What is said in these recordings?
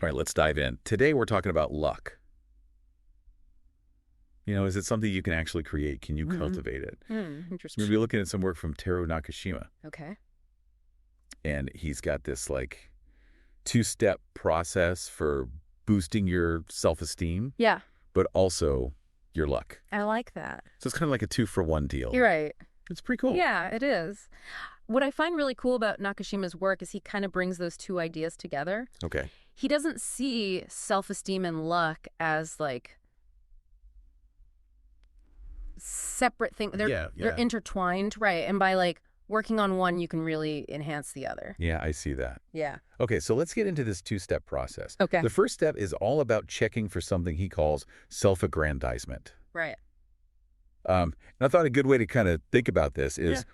All right, let's dive in. Today we're talking about luck. Is it something you can actually create? Can you cultivate it? Interesting. We're going to be looking at some work from Taro Nakashima. Okay. And he's got this like two-step process for boosting your self-esteem, Yeah. but also your luck. I like that. So it's kind of like a 2-for-1 deal. You're right. It's pretty cool. Yeah, it is. What I find really cool about Nakashima's work is he kind of brings those two ideas together. Okay. He doesn't see self-esteem and luck as like separate things. They're intertwined, right? And by like working on one, you can really enhance the other. Yeah, I see that. Yeah. Okay, so let's get into this two-step process. Okay. The first step is all about checking for something he calls self-aggrandizement. Right. And I thought a good way to kind of think about this is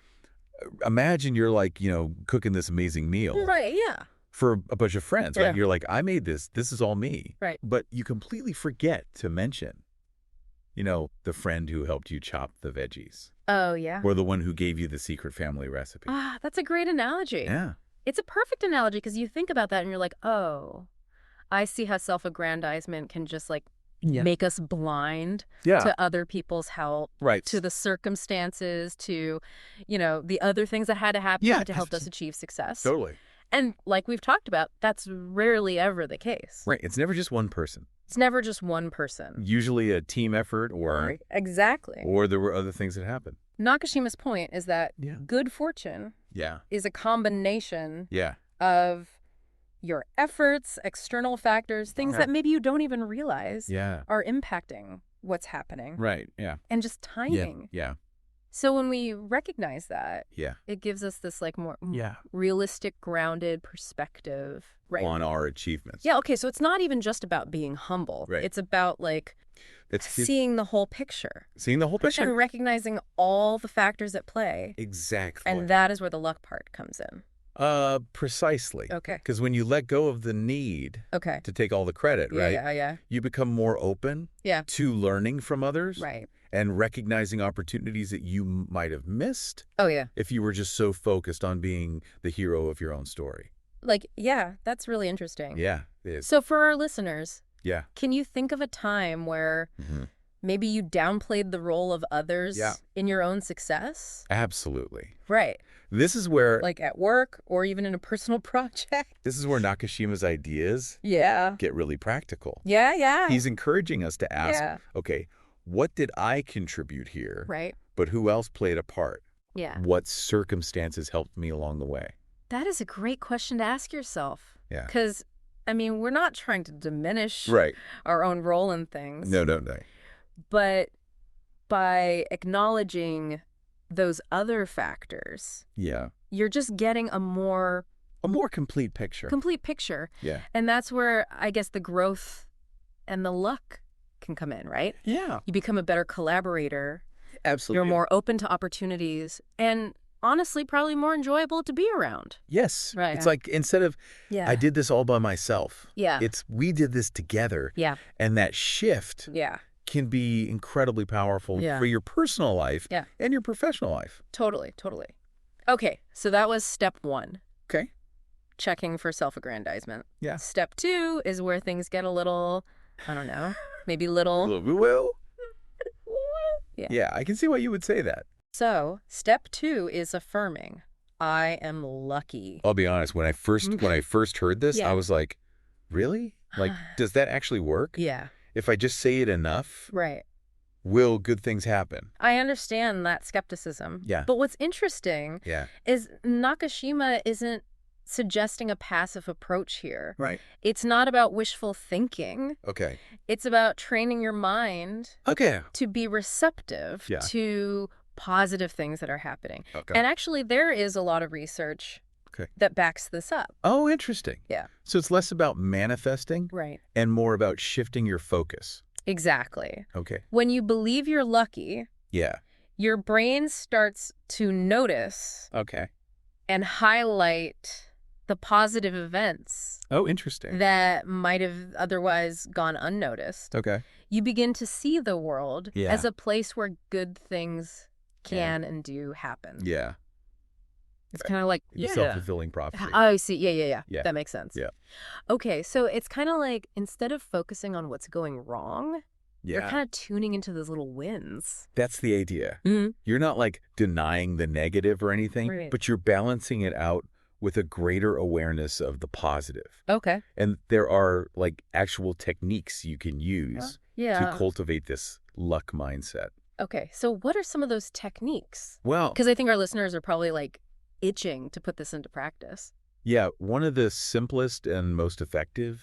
imagine you're like, cooking this amazing meal. Right, yeah. For a bunch of friends, right? Yeah. You're like, I made this. This is all me. Right. But you completely forget to mention, the friend who helped you chop the veggies. Oh, yeah. Or the one who gave you the secret family recipe. Ah, that's a great analogy. Yeah. It's a perfect analogy because you think about that and you're like, oh, I see how self-aggrandizement can just like make us blind to other people's help, right? To the circumstances, to, the other things that had to happen to help us achieve success. Totally. And like we've talked about, that's rarely ever the case. Right. It's never just one person. It's never just one person. Usually a team effort Exactly. Or there were other things that happened. Nakashima's point is that good fortune is a combination of your efforts, external factors, things that maybe you don't even realize are impacting what's happening. Right, yeah. And just timing. Yeah. So when we recognize that, yeah, it gives us this like more realistic, grounded perspective on our achievements. Yeah, okay, so it's not even just about being humble. Right. It's about like seeing the whole picture. Seeing the whole picture. And recognizing all the factors at play. Exactly. And that is where the luck part comes in. Precisely. Okay. Because when you let go of the need to take all the credit, right? Yeah. You become more open to learning from others. Right. And recognizing opportunities that you might have missed. Oh, yeah. If you were just so focused on being the hero of your own story. Like, yeah, that's really interesting. Yeah, it is. So for our listeners, yeah, can you think of a time where maybe you downplayed the role of others in your own success? Absolutely. Right. This is where... Like at work or even in a personal project. This is where Nakashima's ideas get really practical. Yeah. He's encouraging us to ask, okay, what did I contribute here? Right. But who else played a part? Yeah. What circumstances helped me along the way? That is a great question to ask yourself. Yeah. Because, we're not trying to diminish our own role in things. No. But by acknowledging those other factors, you're just getting a more complete picture. Yeah. And that's where I guess the growth and the luck can come in, right? Yeah. You become a better collaborator. Absolutely. You're more open to opportunities and honestly probably more enjoyable to be around. Yes. Right. It's like instead of I did this all by myself. Yeah. It's we did this together. Yeah. And that shift can be incredibly powerful for your personal life and your professional life. Totally. Okay, so that was step 1. Okay. Checking for self-aggrandizement. Yeah. Step 2 is where things get a little, I don't know, maybe little. Well. Yeah. Yeah, I can see why you would say that. So, step 2 is affirming. I am lucky. I'll be honest, when I first heard this, I was like, really? Like, does that actually work? Yeah. If I just say it enough, will good things happen? I understand that skepticism. Yeah. But what's interesting is Nakashima isn't suggesting a passive approach here. Right. It's not about wishful thinking. Okay. It's about training your mind to be receptive to positive things that are happening. Okay. And actually, there is a lot of research that backs this up. Oh, interesting. Yeah. So it's less about manifesting and more about shifting your focus. Exactly. Okay. When you believe you're lucky, your brain starts to notice and highlight the positive events that might have otherwise gone unnoticed. Okay. You begin to see the world as a place where good things can and do happen. Yeah. It's kind of like self-fulfilling prophecy. Oh, I see. Yeah. That makes sense. Yeah. Okay, so it's kind of like instead of focusing on what's going wrong, you're kind of tuning into those little wins. That's the idea. You're not like denying the negative or anything, but you're balancing it out with a greater awareness of the positive. Okay. And there are like actual techniques you can use to cultivate this luck mindset. Okay, so what are some of those techniques? Well, because I think our listeners are probably like itching to put this into practice. Yeah, one of the simplest and most effective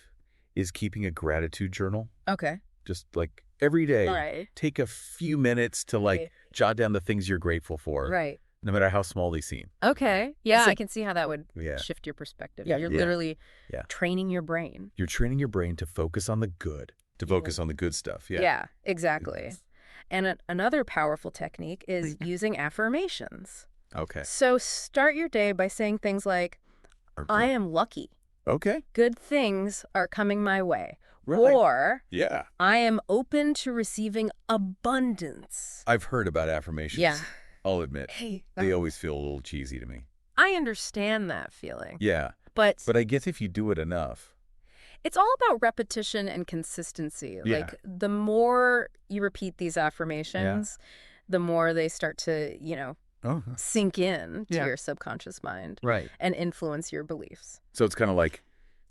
is keeping a gratitude journal. Okay. Just like every day, take a few minutes to like jot down the things you're grateful for. Right. No matter how small they seem. Okay. Yeah, I can see how that would shift your perspective. Yeah, you're literally training your brain. You're training your brain to focus on the good, to focus on the good stuff. Yeah, exactly. And another powerful technique is using affirmations. Okay. So start your day by saying things like, I am lucky. Okay. Good things are coming my way. Right. Or, I am open to receiving abundance. I've heard about affirmations. Yeah. I'll admit, they always feel a little cheesy to me. I understand that feeling. Yeah. But I guess if you do it enough. It's all about repetition and consistency. Yeah. Like, the more you repeat these affirmations, the more they start to, sink in to your subconscious mind. Right. And influence your beliefs. So it's kind of like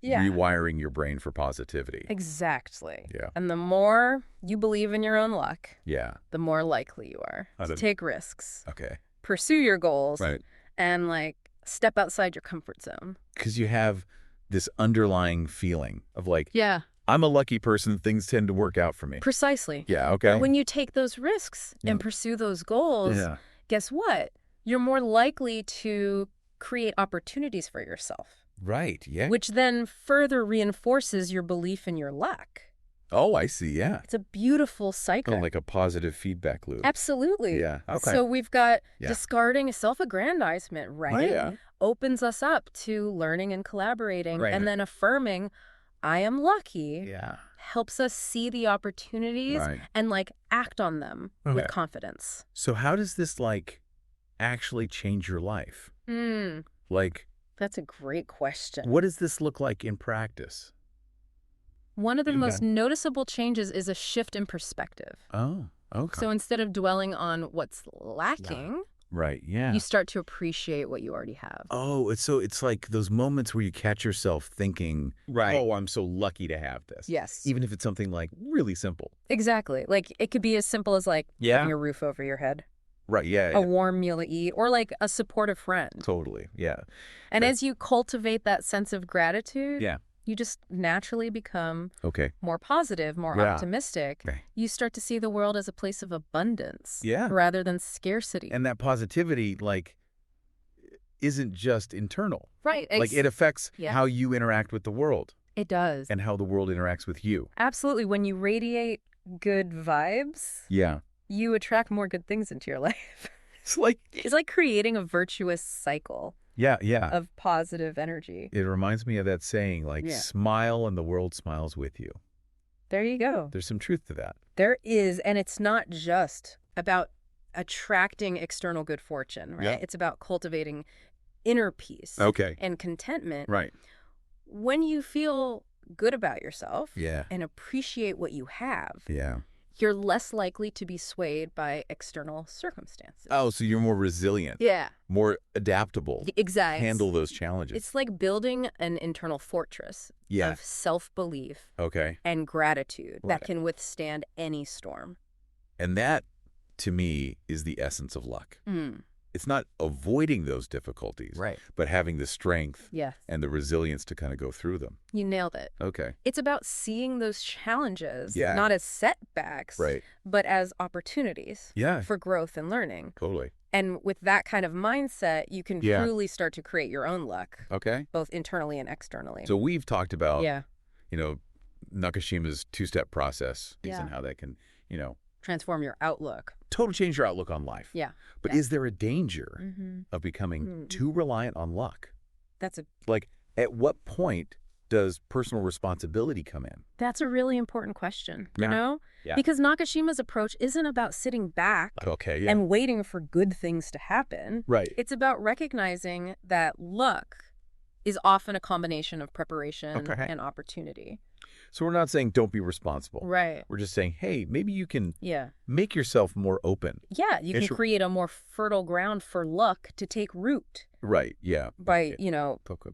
rewiring your brain for positivity. Exactly. Yeah. And the more you believe in your own luck, the more likely you are to take risks. Okay. Pursue your goals. Right. And like step outside your comfort zone. Because you have this underlying feeling of like, I'm a lucky person, things tend to work out for me. Precisely. Yeah, okay. When you take those risks and pursue those goals, guess what? You're more likely to create opportunities for yourself. Right, yeah. Which then further reinforces your belief in your luck. Oh, I see, yeah. It's a beautiful cycle. Oh, like a positive feedback loop. Absolutely. Yeah, okay. So we've got discarding self-aggrandizement, right? Oh, yeah. Opens us up to learning and collaborating. Right. And then affirming, I am lucky. Yeah. Helps us see the opportunities and like act on them with confidence. So how does this like actually change your life? Like, that's a great question. What does this look like in practice? One of the most noticeable changes is a shift in perspective. Oh, okay. So instead of dwelling on what's lacking, you start to appreciate what you already have. Oh, it's like those moments where you catch yourself thinking, oh, I'm so lucky to have this. Yes. Even if it's something like really simple. Exactly. Like it could be as simple as like having a roof over your head. Right, yeah. A warm meal to eat, or like a supportive friend. Totally, yeah. And as you cultivate that sense of gratitude, you just naturally become more positive, more optimistic. You start to see the world as a place of abundance rather than scarcity. And that positivity, like, isn't just internal. Right. Like, it affects how you interact with the world. It does. And how the world interacts with you. Absolutely. When you radiate good vibes, you attract more good things into your life. It's like creating a virtuous cycle. Of positive energy. It reminds me of that saying, like, smile and the world smiles with you. There you go. There's some truth to that. There is, and it's not just about attracting external good fortune, right? Yeah. It's about cultivating inner peace and contentment. Right. When you feel good about yourself and appreciate what you have, you're less likely to be swayed by external circumstances. Oh, so you're more resilient. Yeah. More adaptable. Exactly. Handle those challenges. It's like building an internal fortress of self-belief and gratitude that can withstand any storm. And that, to me, is the essence of luck. It's not avoiding those difficulties, but having the strength and the resilience to kind of go through them. You nailed it. Okay. It's about seeing those challenges not as setbacks, but as opportunities for growth and learning. Totally. And with that kind of mindset, you can truly start to create your own luck, both internally and externally. So we've talked about, Nakashima's two-step process and how that can, transform your outlook. Totally change your outlook on life. Yeah. But is there a danger of becoming too reliant on luck? That's like, at what point does personal responsibility come in? That's a really important question, you know? Yeah. Because Nakashima's approach isn't about sitting back and waiting for good things to happen. Right. It's about recognizing that luck is often a combination of preparation and opportunity. So we're not saying don't be responsible. Right. We're just saying, hey, maybe you can make yourself more open. Yeah, you can create a more fertile ground for luck to take root. Right, yeah. By,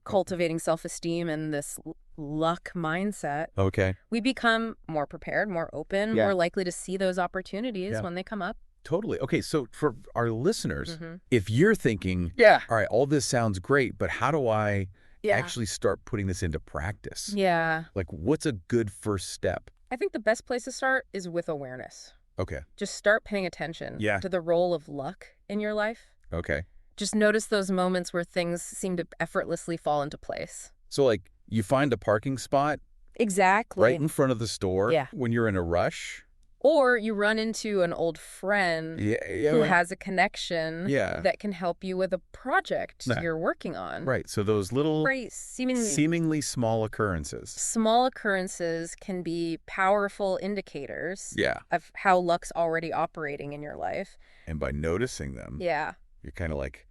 cultivating self-esteem and this luck mindset. Okay. We become more prepared, more open, more likely to see those opportunities when they come up. Totally. Okay, so for our listeners, if you're thinking, all right, all this sounds great, but how do I actually start putting this into practice? Yeah. Like, what's a good first step? I think the best place to start is with awareness. Okay. Just start paying attention to the role of luck in your life. Okay. Just notice those moments where things seem to effortlessly fall into place. So, like, you find a parking spot. Exactly. Right in front of the store when you're in a rush. Or you run into an old friend who has a connection that can help you with a project you're working on. Right. So those little seemingly small occurrences. Small occurrences can be powerful indicators of how luck's already operating in your life. And by noticing them, you're kind of like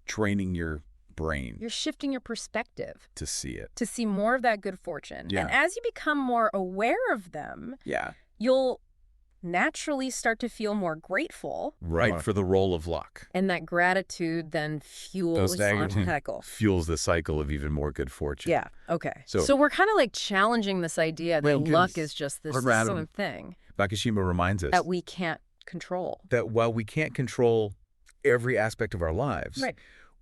training your brain. You're shifting your perspective. To see it. To see more of that good fortune. Yeah. And as you become more aware of them, you'll naturally start to feel more grateful. Right, for the role of luck. And that gratitude then fuels the cycle. Fuels the cycle of even more good fortune. Yeah, okay. So we're kind of like challenging this idea that luck is just this sort of thing. Nakashima reminds us. That we can't control. That while we can't control every aspect of our lives,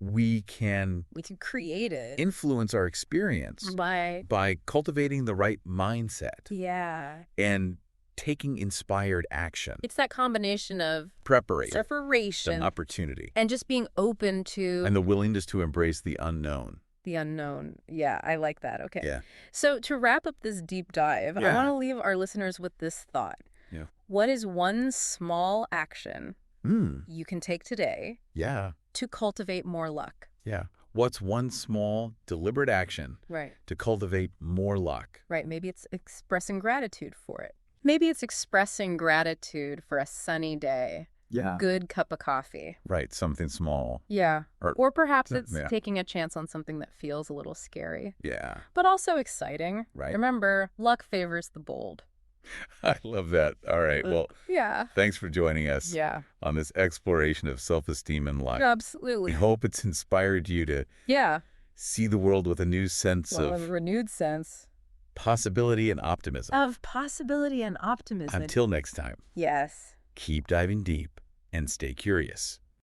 we can create it. Influence our experience. By cultivating the right mindset. Yeah. And taking inspired action. It's that combination of preparation and opportunity. And just being open to... And the willingness to embrace the unknown. The unknown. Yeah, I like that. Okay. Yeah. So to wrap up this deep dive, I want to leave our listeners with this thought. Yeah. What is one small action you can take today to cultivate more luck? Yeah. What's one small, deliberate action to cultivate more luck? Right. Maybe it's expressing gratitude for it. Maybe it's expressing gratitude for a sunny day. Yeah. Good cup of coffee. Right. Something small. Yeah. Or perhaps it's taking a chance on something that feels a little scary. Yeah. But also exciting. Right. Remember, luck favors the bold. I love that. All right. Well, thanks for joining us on this exploration of self-esteem and luck. Absolutely. We hope it's inspired you to see the world with a new sense a renewed sense. Possibility and optimism. Until next time. Yes. Keep diving deep and stay curious.